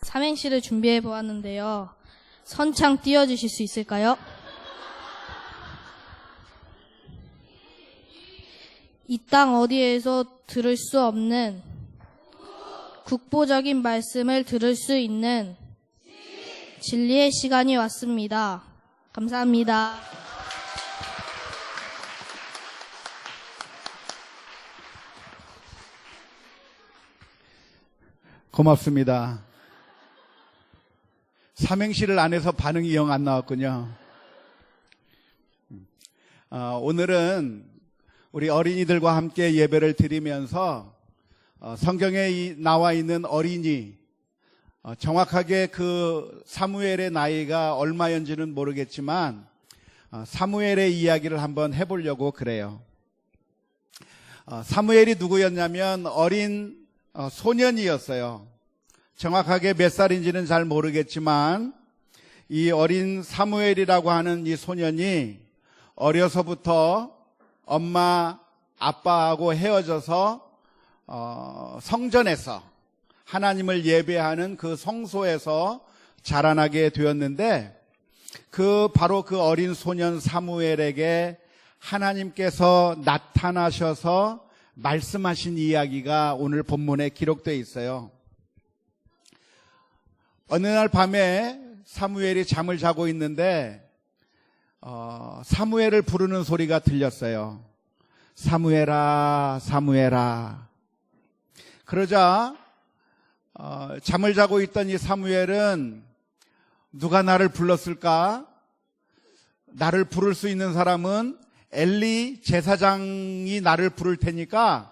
삼행시를 준비해 보았는데요. 선창 띄워주실 수 있을까요? 이 땅 어디에서 들을 수 없는 국보적인 말씀을 들을 수 있는 진리의 시간이 왔습니다. 감사합니다. 고맙습니다. 삼행시를 안 해서 반응이 영 안 나왔군요. 오늘은 우리 어린이들과 함께 예배를 드리면서 성경에 나와 있는 어린이, 정확하게 그 사무엘의 나이가 얼마였는지는 모르겠지만 사무엘의 이야기를 한번 해보려고 그래요. 사무엘이 누구였냐면 어린 소년이었어요. 정확하게 몇 살인지는 잘 모르겠지만 이 어린 사무엘이라고 하는 이 소년이 어려서부터 엄마 아빠하고 헤어져서 성전에서 하나님을 예배하는 그 성소에서 자라나게 되었는데 바로 그 어린 소년 사무엘에게 하나님께서 나타나셔서 말씀하신 이야기가 오늘 본문에 기록되어 있어요. 어느 날 밤에 사무엘이 잠을 자고 있는데 사무엘을 부르는 소리가 들렸어요. 사무엘아, 사무엘아. 그러자 잠을 자고 있던 이 사무엘은 누가 나를 불렀을까? 나를 부를 수 있는 사람은 엘리 제사장이 나를 부를 테니까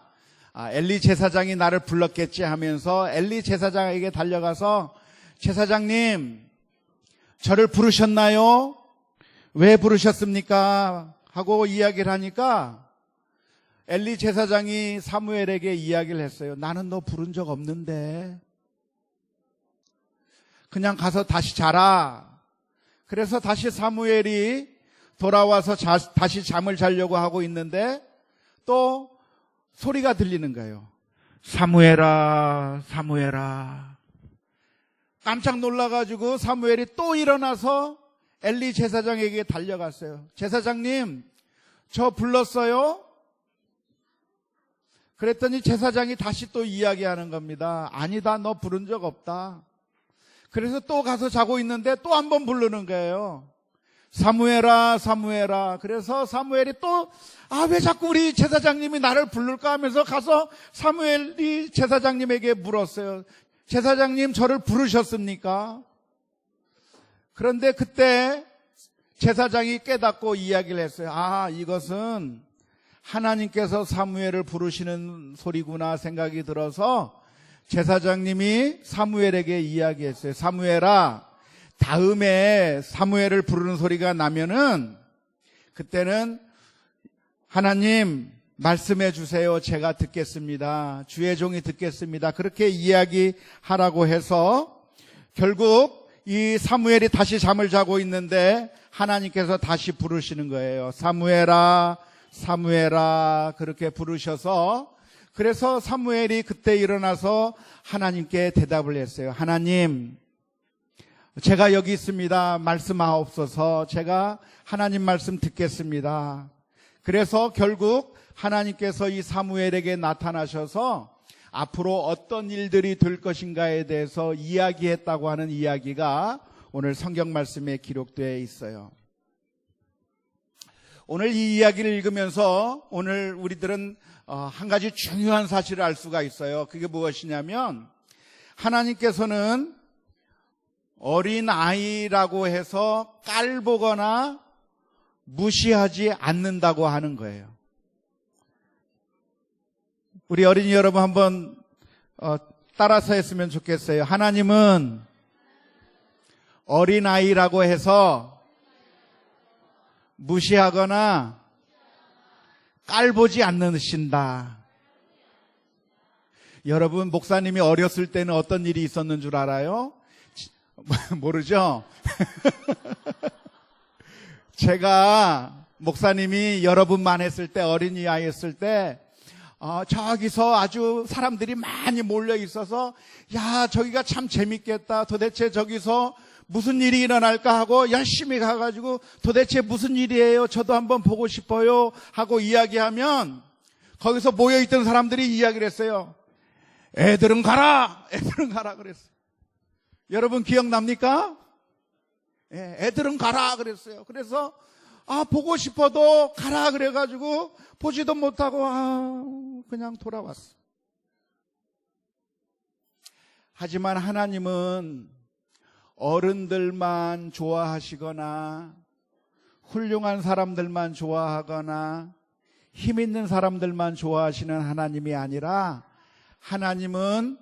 엘리 제사장이 나를 불렀겠지 하면서 엘리 제사장에게 달려가서 제사장님, 저를 부르셨나요? 왜 부르셨습니까? 하고 이야기를 하니까 엘리 제사장이 사무엘에게 이야기를 했어요. 나는 너 부른 적 없는데 그냥 가서 다시 자라. 그래서 다시 사무엘이 돌아와서 다시 잠을 자려고 하고 있는데 또 소리가 들리는 거예요. 사무엘아, 사무엘아. 깜짝 놀라가지고 사무엘이 또 일어나서 엘리 제사장에게 달려갔어요. 제사장님, 저 불렀어요? 그랬더니 제사장이 다시 또 이야기하는 겁니다. 아니다, 너 부른 적 없다. 그래서 또 가서 자고 있는데 또 한 번 부르는 거예요. 사무엘아, 사무엘아. 그래서 사무엘이 또 왜 자꾸 우리 제사장님이 나를 부를까 하면서 가서 사무엘이 제사장님에게 물었어요. 제사장님, 저를 부르셨습니까? 그런데 그때 제사장이 깨닫고 이야기를 했어요. 이것은 하나님께서 사무엘을 부르시는 소리구나 생각이 들어서 제사장님이 사무엘에게 이야기했어요. 사무엘아, 다음에 사무엘을 부르는 소리가 나면은 그때는 하나님 말씀해 주세요. 제가 듣겠습니다. 주의 종이 듣겠습니다. 그렇게 이야기하라고 해서 결국 이 사무엘이 다시 잠을 자고 있는데 하나님께서 다시 부르시는 거예요. 사무엘아, 사무엘아. 그렇게 부르셔서 그래서 사무엘이 그때 일어나서 하나님께 대답을 했어요. 하나님, 제가 여기 있습니다. 말씀하옵소서. 제가 하나님 말씀 듣겠습니다. 그래서 결국 하나님께서 이 사무엘에게 나타나셔서 앞으로 어떤 일들이 될 것인가에 대해서 이야기했다고 하는 이야기가 오늘 성경 말씀에 기록되어 있어요. 오늘 이 이야기를 읽으면서 오늘 우리들은 한 가지 중요한 사실을 알 수가 있어요. 그게 무엇이냐면 하나님께서는 어린 아이라고 해서 깔보거나 무시하지 않는다고 하는 거예요. 우리 어린이 여러분 한번 따라서 했으면 좋겠어요. 하나님은 어린 아이라고 해서 무시하거나 깔보지 않으신다. 여러분, 목사님이 어렸을 때는 어떤 일이 있었는 줄 알아요? 모르죠? 제가 목사님이 여러분만 했을 때, 어린이 아이였을 때 저기서 아주 사람들이 많이 몰려 있어서 야, 저기가 참 재밌겠다. 도대체 저기서 무슨 일이 일어날까 하고 열심히 가가지고 도대체 무슨 일이에요? 저도 한번 보고 싶어요. 하고 이야기하면 거기서 모여있던 사람들이 이야기를 했어요. 애들은 가라! 애들은 가라 그랬어요. 여러분 기억납니까? 애들은 가라 그랬어요. 그래서 보고 싶어도 가라 그래가지고 보지도 못하고 그냥 돌아왔어. 하지만 하나님은 어른들만 좋아하시거나 훌륭한 사람들만 좋아하거나 힘 있는 사람들만 좋아하시는 하나님이 아니라 하나님은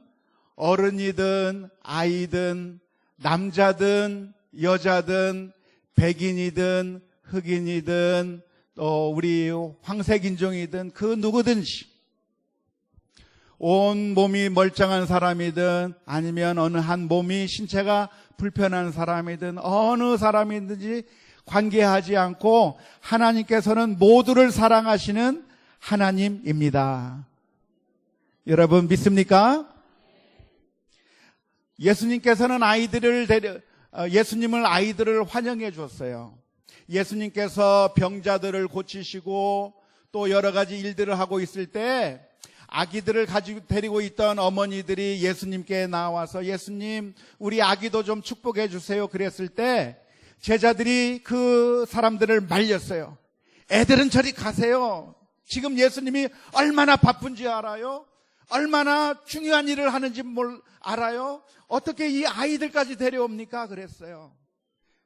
어른이든 아이든 남자든 여자든 백인이든 흑인이든 또 우리 황색인종이든 그 누구든지 온 몸이 멀쩡한 사람이든 아니면 어느 한 몸이 신체가 불편한 사람이든 어느 사람이든지 관계하지 않고 하나님께서는 모두를 사랑하시는 하나님입니다. 여러분 믿습니까? 예수님께서는 예수님을 아이들을 환영해 줬어요. 예수님께서 병자들을 고치시고 또 여러 가지 일들을 하고 있을 때 아기들을 가지고 데리고 있던 어머니들이 예수님께 나와서 예수님 우리 아기도 좀 축복해 주세요 그랬을 때 제자들이 그 사람들을 말렸어요. 애들은 저리 가세요. 지금 예수님이 얼마나 바쁜지 알아요? 얼마나 중요한 일을 하는지 알아요? 어떻게 이 아이들까지 데려옵니까? 그랬어요.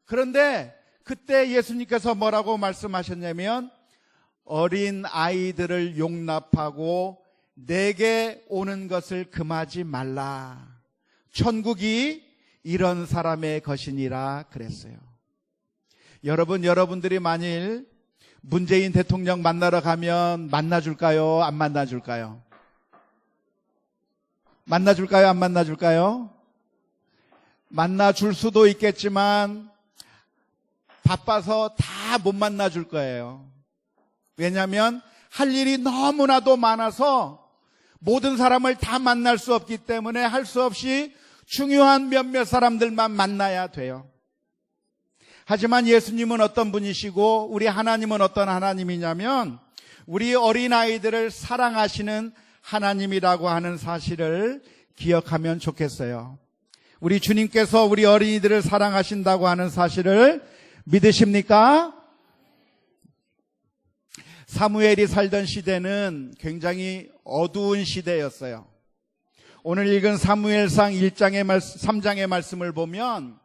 그런데 그때 예수님께서 뭐라고 말씀하셨냐면 어린 아이들을 용납하고 내게 오는 것을 금하지 말라. 천국이 이런 사람의 것이니라 그랬어요. 여러분들이 만일 문재인 대통령 만나러 가면 만나줄까요? 안 만나줄까요? 만나줄까요? 안 만나줄까요? 만나줄 수도 있겠지만 바빠서 다 못 만나줄 거예요. 왜냐하면 할 일이 너무나도 많아서 모든 사람을 다 만날 수 없기 때문에 할 수 없이 중요한 몇몇 사람들만 만나야 돼요. 하지만 예수님은 어떤 분이시고 우리 하나님은 어떤 하나님이냐면 우리 어린아이들을 사랑하시는 하나님이라고 하는 사실을 기억하면 좋겠어요. 우리 주님께서 우리 어린이들을 사랑하신다고 하는 사실을 믿으십니까? 사무엘이 살던 시대는 굉장히 어두운 시대였어요. 오늘 읽은 사무엘상 3장의 말씀을 보면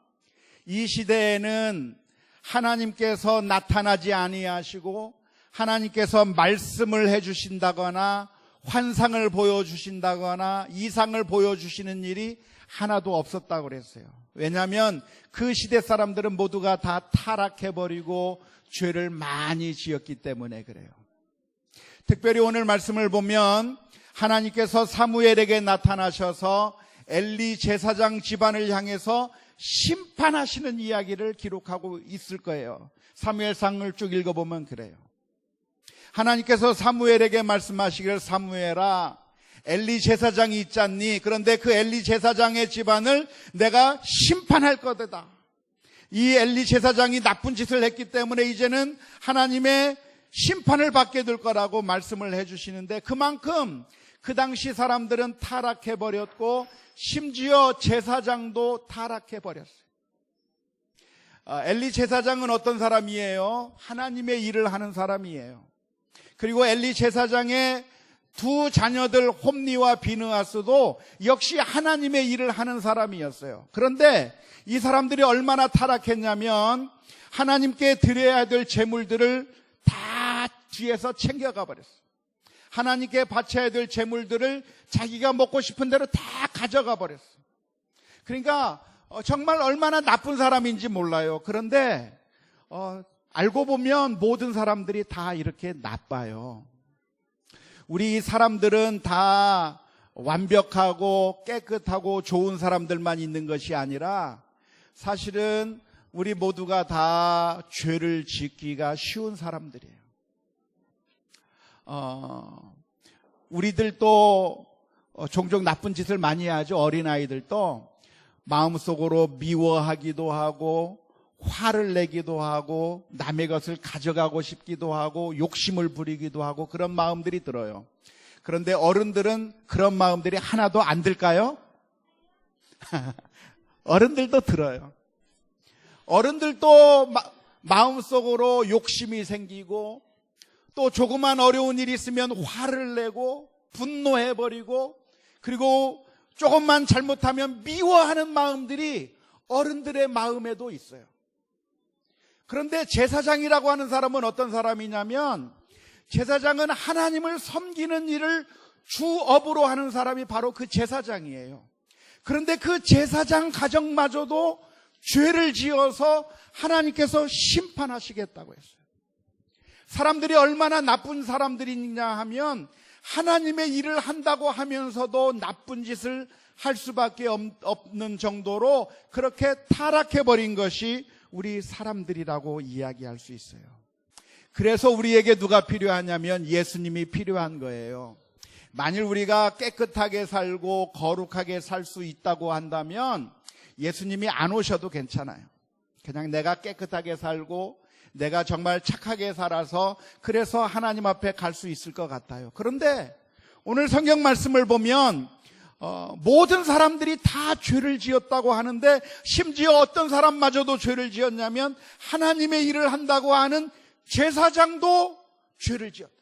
이 시대에는 하나님께서 나타나지 아니하시고 하나님께서 말씀을 해주신다거나 환상을 보여주신다거나 이상을 보여주시는 일이 하나도 없었다고 그랬어요. 왜냐하면 그 시대 사람들은 모두가 다 타락해버리고 죄를 많이 지었기 때문에 그래요. 특별히 오늘 말씀을 보면 하나님께서 사무엘에게 나타나셔서 엘리 제사장 집안을 향해서 심판하시는 이야기를 기록하고 있을 거예요. 사무엘상을 쭉 읽어보면 그래요. 하나님께서 사무엘에게 말씀하시기를 사무엘아 엘리 제사장이 있잖니. 그런데 그 엘리 제사장의 집안을 내가 심판할 거다. 이 엘리 제사장이 나쁜 짓을 했기 때문에 이제는 하나님의 심판을 받게 될 거라고 말씀을 해주시는데 그만큼 그 당시 사람들은 타락해버렸고 심지어 제사장도 타락해버렸어요. 엘리 제사장은 어떤 사람이에요? 하나님의 일을 하는 사람이에요. 그리고 엘리 제사장의 두 자녀들 홈니와 비느하스도 역시 하나님의 일을 하는 사람이었어요. 그런데 이 사람들이 얼마나 타락했냐면 하나님께 드려야 될 제물들을 다 뒤에서 챙겨가 버렸어요. 하나님께 바쳐야 될 제물들을 자기가 먹고 싶은 대로 다 가져가 버렸어요. 그러니까 정말 얼마나 나쁜 사람인지 몰라요. 그런데 알고 보면 모든 사람들이 다 이렇게 나빠요. 우리 사람들은 다 완벽하고 깨끗하고 좋은 사람들만 있는 것이 아니라 사실은 우리 모두가 다 죄를 짓기가 쉬운 사람들이에요. 우리들도 종종 나쁜 짓을 많이 하죠. 어린아이들도 마음속으로 미워하기도 하고 화를 내기도 하고 남의 것을 가져가고 싶기도 하고 욕심을 부리기도 하고 그런 마음들이 들어요. 그런데 어른들은 그런 마음들이 하나도 안 들까요? 어른들도 들어요. 어른들도 마음속으로 욕심이 생기고 또 조그만 어려운 일이 있으면 화를 내고 분노해버리고 그리고 조금만 잘못하면 미워하는 마음들이 어른들의 마음에도 있어요. 그런데 제사장이라고 하는 사람은 어떤 사람이냐면 제사장은 하나님을 섬기는 일을 주업으로 하는 사람이 바로 그 제사장이에요. 그런데 그 제사장 가정마저도 죄를 지어서 하나님께서 심판하시겠다고 했어요. 사람들이 얼마나 나쁜 사람들이냐 하면 하나님의 일을 한다고 하면서도 나쁜 짓을 할 수밖에 없는 정도로 그렇게 타락해버린 것이 우리 사람들이라고 이야기할 수 있어요. 그래서 우리에게 누가 필요하냐면 예수님이 필요한 거예요. 만일 우리가 깨끗하게 살고 거룩하게 살 수 있다고 한다면 예수님이 안 오셔도 괜찮아요. 그냥 내가 깨끗하게 살고 내가 정말 착하게 살아서 그래서 하나님 앞에 갈 수 있을 것 같아요. 그런데 오늘 성경 말씀을 보면 모든 사람들이 다 죄를 지었다고 하는데 심지어 어떤 사람마저도 죄를 지었냐면 하나님의 일을 한다고 하는 제사장도 죄를 지었다.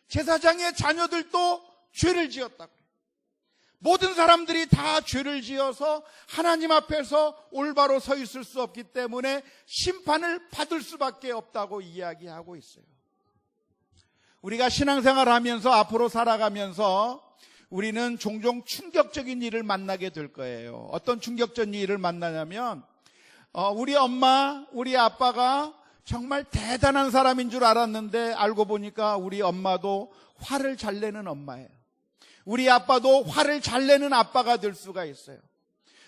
제사장의 자녀들도 죄를 지었다고. 모든 사람들이 다 죄를 지어서 하나님 앞에서 올바로 서 있을 수 없기 때문에 심판을 받을 수밖에 없다고 이야기하고 있어요. 우리가 신앙생활 하면서 앞으로 살아가면서 우리는 종종 충격적인 일을 만나게 될 거예요. 어떤 충격적인 일을 만나냐면 우리 엄마, 우리 아빠가 정말 대단한 사람인 줄 알았는데 알고 보니까 우리 엄마도 화를 잘 내는 엄마예요. 우리 아빠도 화를 잘 내는 아빠가 될 수가 있어요.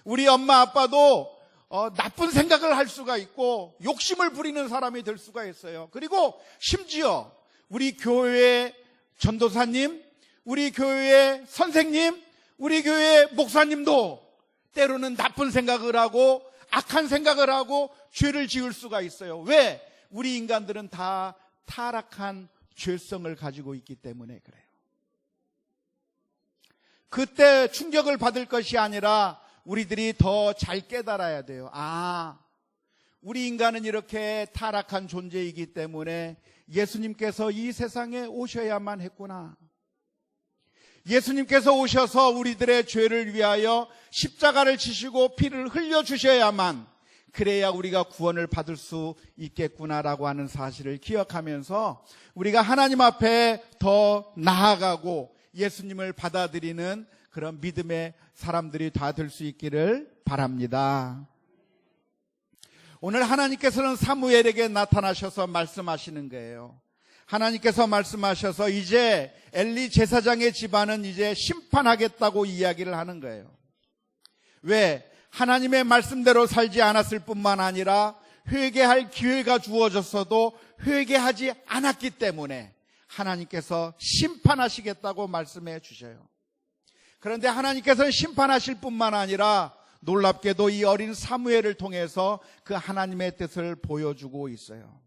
우리 엄마 아빠도 나쁜 생각을 할 수가 있고 욕심을 부리는 사람이 될 수가 있어요. 그리고 심지어 우리 교회의 전도사님, 우리 교회의 선생님, 우리 교회의 목사님도 때로는 나쁜 생각을 하고 악한 생각을 하고 죄를 지을 수가 있어요. 왜? 우리 인간들은 다 타락한 죄성을 가지고 있기 때문에 그래요. 그때 충격을 받을 것이 아니라 우리들이 더 잘 깨달아야 돼요. 우리 인간은 이렇게 타락한 존재이기 때문에 예수님께서 이 세상에 오셔야만 했구나. 예수님께서 오셔서 우리들의 죄를 위하여 십자가를 지시고 피를 흘려주셔야만 그래야 우리가 구원을 받을 수 있겠구나라고 하는 사실을 기억하면서 우리가 하나님 앞에 더 나아가고 예수님을 받아들이는 그런 믿음의 사람들이 다 될 수 있기를 바랍니다. 오늘 하나님께서는 사무엘에게 나타나셔서 말씀하시는 거예요. 하나님께서 말씀하셔서 이제 엘리 제사장의 집안은 이제 심판하겠다고 이야기를 하는 거예요. 왜? 하나님의 말씀대로 살지 않았을 뿐만 아니라 회개할 기회가 주어졌어도 회개하지 않았기 때문에 하나님께서 심판하시겠다고 말씀해 주셔요. 그런데 하나님께서는 심판하실 뿐만 아니라 놀랍게도 이 어린 사무엘을 통해서 그 하나님의 뜻을 보여주고 있어요.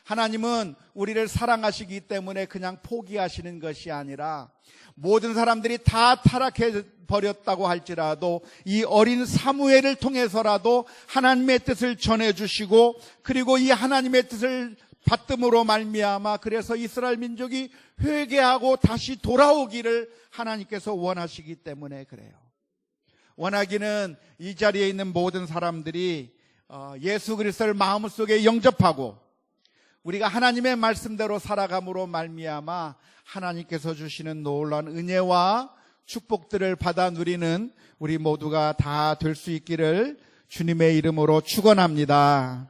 하나님은 우리를 사랑하시기 때문에 그냥 포기하시는 것이 아니라 모든 사람들이 다 타락해 버렸다고 할지라도 이 어린 사무엘을 통해서라도 하나님의 뜻을 전해주시고 그리고 이 하나님의 뜻을 받음으로 말미암아 그래서 이스라엘 민족이 회개하고 다시 돌아오기를 하나님께서 원하시기 때문에 그래요. 원하기는 이 자리에 있는 모든 사람들이 예수 그리스도를 마음속에 영접하고 우리가 하나님의 말씀대로 살아감으로 말미암아 하나님께서 주시는 놀라운 은혜와 축복들을 받아 누리는 우리 모두가 다 될 수 있기를 주님의 이름으로 축원합니다.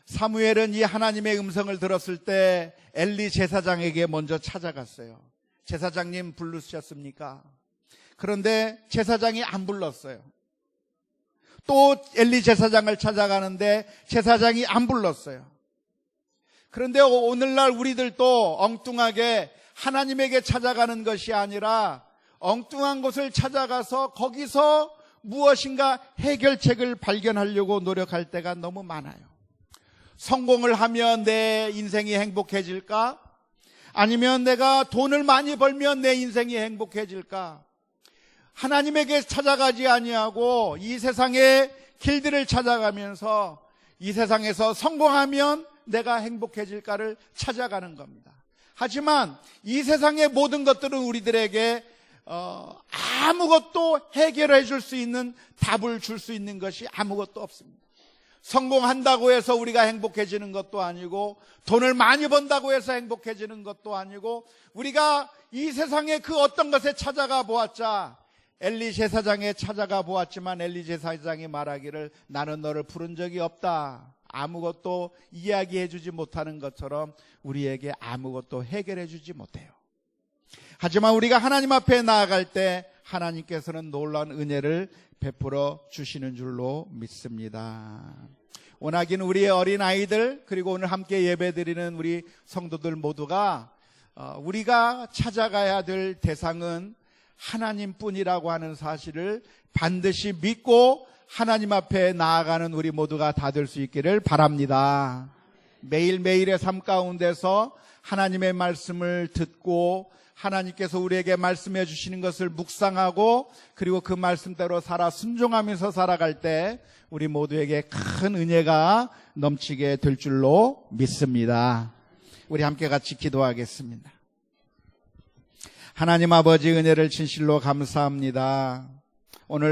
사무엘은 이 하나님의 음성을 들었을 때 엘리 제사장에게 먼저 찾아갔어요. 제사장님 부르셨습니까? 그런데 제사장이 안 불렀어요. 또 엘리 제사장을 찾아가는데 제사장이 안 불렀어요. 그런데 오늘날 우리들도 엉뚱하게 하나님에게 찾아가는 것이 아니라 엉뚱한 곳을 찾아가서 거기서 무엇인가 해결책을 발견하려고 노력할 때가 너무 많아요. 성공을 하면 내 인생이 행복해질까? 아니면 내가 돈을 많이 벌면 내 인생이 행복해질까? 하나님에게 찾아가지 아니하고 이 세상의 길들을 찾아가면서 이 세상에서 성공하면 내가 행복해질까를 찾아가는 겁니다. 하지만 이 세상의 모든 것들은 우리들에게 아무것도 해결해 줄 수 있는 답을 줄 수 있는 것이 아무것도 없습니다. 성공한다고 해서 우리가 행복해지는 것도 아니고 돈을 많이 번다고 해서 행복해지는 것도 아니고 우리가 이 세상의 그 어떤 것에 찾아가 보았자 엘리 제사장에 찾아가 보았지만 엘리 제사장이 말하기를 나는 너를 부른 적이 없다. 아무것도 이야기해 주지 못하는 것처럼 우리에게 아무것도 해결해 주지 못해요. 하지만 우리가 하나님 앞에 나아갈 때 하나님께서는 놀라운 은혜를 베풀어 주시는 줄로 믿습니다. 원하기는 우리의 어린아이들 그리고 오늘 함께 예배드리는 우리 성도들 모두가 우리가 찾아가야 될 대상은 하나님뿐이라고 하는 사실을 반드시 믿고 하나님 앞에 나아가는 우리 모두가 다 될 수 있기를 바랍니다. 매일매일의 삶 가운데서 하나님의 말씀을 듣고 하나님께서 우리에게 말씀해 주시는 것을 묵상하고 그리고 그 말씀대로 살아 순종하면서 살아갈 때 우리 모두에게 큰 은혜가 넘치게 될 줄로 믿습니다. 우리 함께 같이 기도하겠습니다. 하나님 아버지 은혜를 진실로 감사합니다. 오늘